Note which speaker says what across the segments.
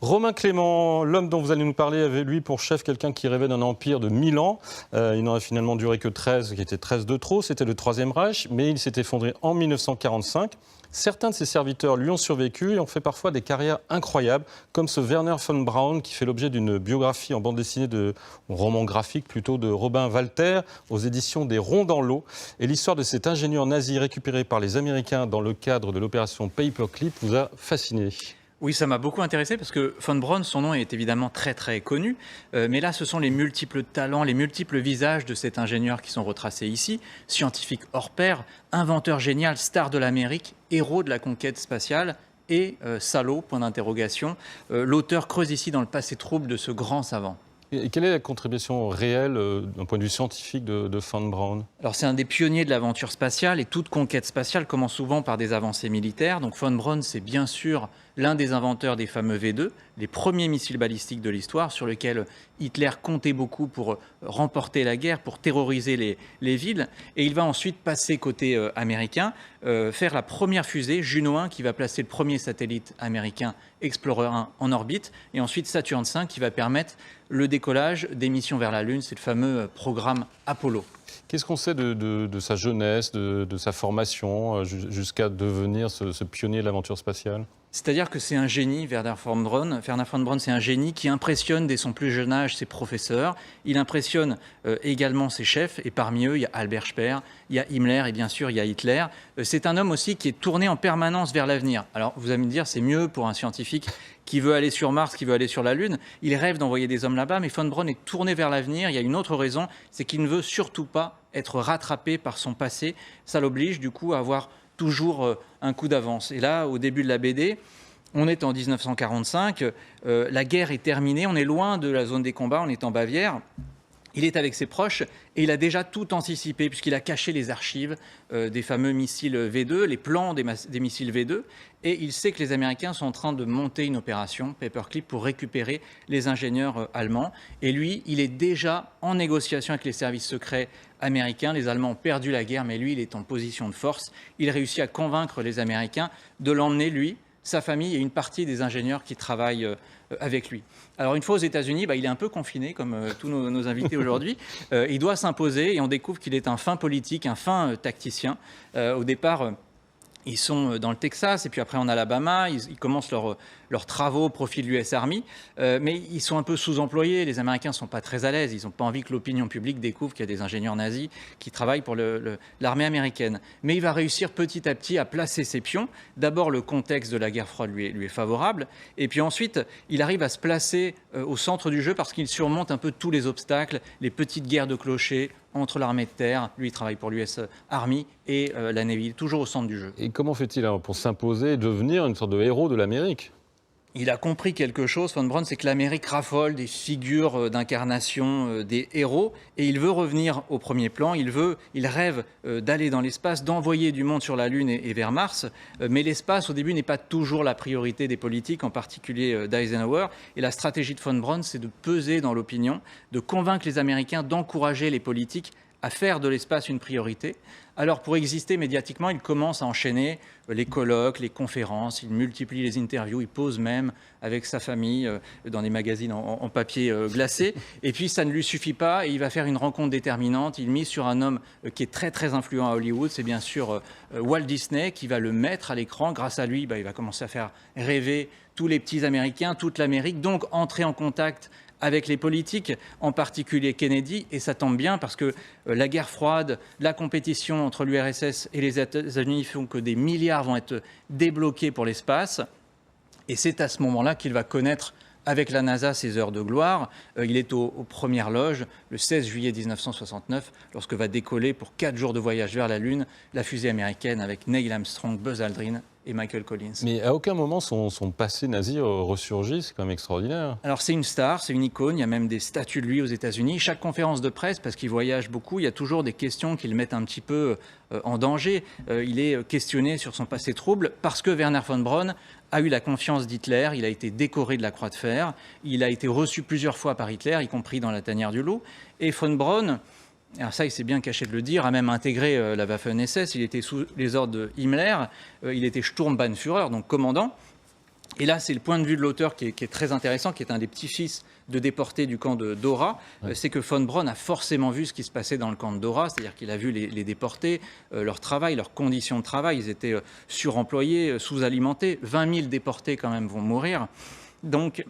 Speaker 1: Romain Clément, l'homme dont vous allez nous parler, avait lui pour chef quelqu'un qui rêvait d'un empire de 1000 ans. Il n'en a finalement duré que 13, qui était 13 de trop. C'était le Troisième Reich, mais il s'est effondré en 1945. Certains de ses serviteurs lui ont survécu et ont fait parfois des carrières incroyables, comme ce Wernher von Braun qui fait l'objet d'une biographie en bande dessinée, un roman graphique plutôt, de Robin Walter aux éditions des Ronds dans l'eau. Et l'histoire de cet ingénieur nazi récupéré par les Américains dans le cadre de l'opération Paperclip vous a fasciné.
Speaker 2: Oui, ça m'a beaucoup intéressé parce que von Braun, son nom est évidemment très très connu, mais là ce sont les multiples talents, les multiples visages de cet ingénieur qui sont retracés ici. Scientifique hors pair, inventeur génial, star de l'Amérique, héros de la conquête spatiale et salaud, point d'interrogation. L'auteur creuse ici dans le passé trouble de ce grand savant.
Speaker 1: Et quelle est la contribution réelle d'un point de vue scientifique de von Braun?
Speaker 2: Alors c'est un des pionniers de l'aventure spatiale et toute conquête spatiale commence souvent par des avancées militaires. Donc von Braun, c'est bien sûr l'un des inventeurs des fameux V2, les premiers missiles balistiques de l'histoire sur lesquels Hitler comptait beaucoup pour remporter la guerre, pour terroriser les villes. Et il va ensuite passer côté américain, faire la première fusée, Juno 1, qui va placer le premier satellite américain Explorer 1 en orbite, et ensuite Saturn V qui va permettre le décollage des missions vers la Lune, c'est le fameux programme Apollo.
Speaker 1: Qu'est-ce qu'on sait de sa jeunesse, de sa formation, jusqu'à devenir ce pionnier de l'aventure spatiale?
Speaker 2: C'est-à-dire que c'est un génie, Wernher von Braun. Wernher von Braun, c'est un génie qui impressionne dès son plus jeune âge ses professeurs. Il impressionne également ses chefs, et parmi eux, il y a Albert Speer, il y a Himmler, et bien sûr, il y a Hitler. C'est un homme aussi qui est tourné en permanence vers l'avenir. Alors, vous allez me dire, c'est mieux pour un scientifique qui veut aller sur Mars, qui veut aller sur la Lune. Il rêve d'envoyer des hommes là-bas, mais von Braun est tourné vers l'avenir. Il y a une autre raison, c'est qu'il ne veut surtout pas être rattrapé par son passé. Ça l'oblige, du coup, à avoir toujours un coup d'avance. Et là, au début de la BD, on est en 1945, la guerre est terminée, on est loin de la zone des combats, on est en Bavière. Il est avec ses proches et il a déjà tout anticipé puisqu'il a caché les archives des fameux missiles V2, les plans des missiles V2. Et il sait que les Américains sont en train de monter une opération, Paperclip, pour récupérer les ingénieurs allemands. Et lui, il est déjà en négociation avec les services secrets américains. Les Allemands ont perdu la guerre, mais lui, il est en position de force. Il réussit à convaincre les Américains de l'emmener, lui, sa famille et une partie des ingénieurs qui travaillent avec lui. Alors une fois aux États-Unis, il est un peu confiné comme tous nos invités aujourd'hui. Il doit s'imposer et on découvre qu'il est un fin politique, un fin tacticien. Au départ, ils sont dans le Texas et puis après en Alabama. Ils commencent leurs travaux au profit de l'US Army, mais ils sont un peu sous-employés. Les Américains ne sont pas très à l'aise. Ils n'ont pas envie que l'opinion publique découvre qu'il y a des ingénieurs nazis qui travaillent pour l'armée américaine. Mais il va réussir petit à petit à placer ses pions. D'abord, le contexte de la guerre froide lui est favorable. Et puis ensuite, il arrive à se placer au centre du jeu parce qu'il surmonte un peu tous les obstacles, les petites guerres de clochers entre l'armée de terre, lui il travaille pour l'US Army, et la Navy, toujours au centre du jeu.
Speaker 1: Et comment fait-il pour s'imposer et devenir une sorte de héros de l'Amérique?
Speaker 2: Il a compris quelque chose, von Braun, c'est que l'Amérique raffole des figures d'incarnation des héros, et il veut revenir au premier plan, il rêve d'aller dans l'espace, d'envoyer du monde sur la Lune et vers Mars, mais l'espace au début n'est pas toujours la priorité des politiques, en particulier d'Eisenhower, et la stratégie de von Braun, c'est de peser dans l'opinion, de convaincre les Américains d'encourager les politiques à faire de l'espace une priorité. Alors pour exister médiatiquement, il commence à enchaîner les colloques, les conférences, il multiplie les interviews, il pose même avec sa famille dans des magazines en papier glacé. Et puis ça ne lui suffit pas et il va faire une rencontre déterminante. Il mise sur un homme qui est très très influent à Hollywood, c'est bien sûr Walt Disney qui va le mettre à l'écran. Grâce à lui, il va commencer à faire rêver tous les petits Américains, toute l'Amérique, donc entrer en contact avec les politiques, en particulier Kennedy, et ça tombe bien parce que la guerre froide, la compétition entre l'URSS et les États-Unis font que des milliards vont être débloqués pour l'espace, et c'est à ce moment-là qu'il va connaître avec la NASA ses heures de gloire. Il est aux premières loges le 16 juillet 1969, lorsque va décoller pour 4 jours de voyage vers la Lune la fusée américaine avec Neil Armstrong, Buzz Aldrin et Michael Collins.
Speaker 1: Mais à aucun moment son passé nazi ressurgit, c'est quand même extraordinaire.
Speaker 2: Alors c'est une star, c'est une icône, il y a même des statues de lui aux États-Unis. Chaque conférence de presse, parce qu'il voyage beaucoup, il y a toujours des questions qui le mettent un petit peu en danger. Il est questionné sur son passé trouble parce que Wernher von Braun a eu la confiance d'Hitler, il a été décoré de la Croix de Fer, il a été reçu plusieurs fois par Hitler, y compris dans la tanière du loup. Et von Braun, alors ça il s'est bien caché de le dire, a même intégré la Waffen-SS, il était sous les ordres de Himmler, il était Sturmbannführer, donc commandant. Et là, c'est le point de vue de l'auteur qui est très intéressant, qui est un des petits-fils de déportés du camp de Dora. C'est que von Braun a forcément vu ce qui se passait dans le camp de Dora, c'est-à-dire qu'il a vu les déportés, leur travail, leurs conditions de travail. Ils étaient suremployés, sous-alimentés. 20 000 déportés quand même vont mourir. Donc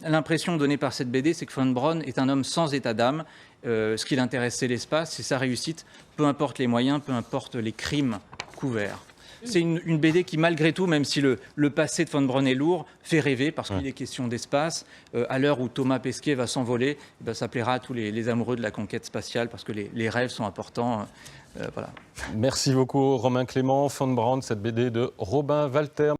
Speaker 2: l'impression donnée par cette BD, c'est que von Braun est un homme sans état d'âme. Ce qui l'intéresse, c'est l'espace, c'est sa réussite, peu importe les moyens, peu importe les crimes couverts. C'est une BD qui, malgré tout, même si le passé de von Braun est lourd, fait rêver parce qu'il est question d'espace. À l'heure où Thomas Pesquet va s'envoler, ça plaira à tous les amoureux de la conquête spatiale parce que les rêves sont importants. Voilà.
Speaker 1: Merci beaucoup Romain Clément. Von Braun, cette BD de Robin Walter.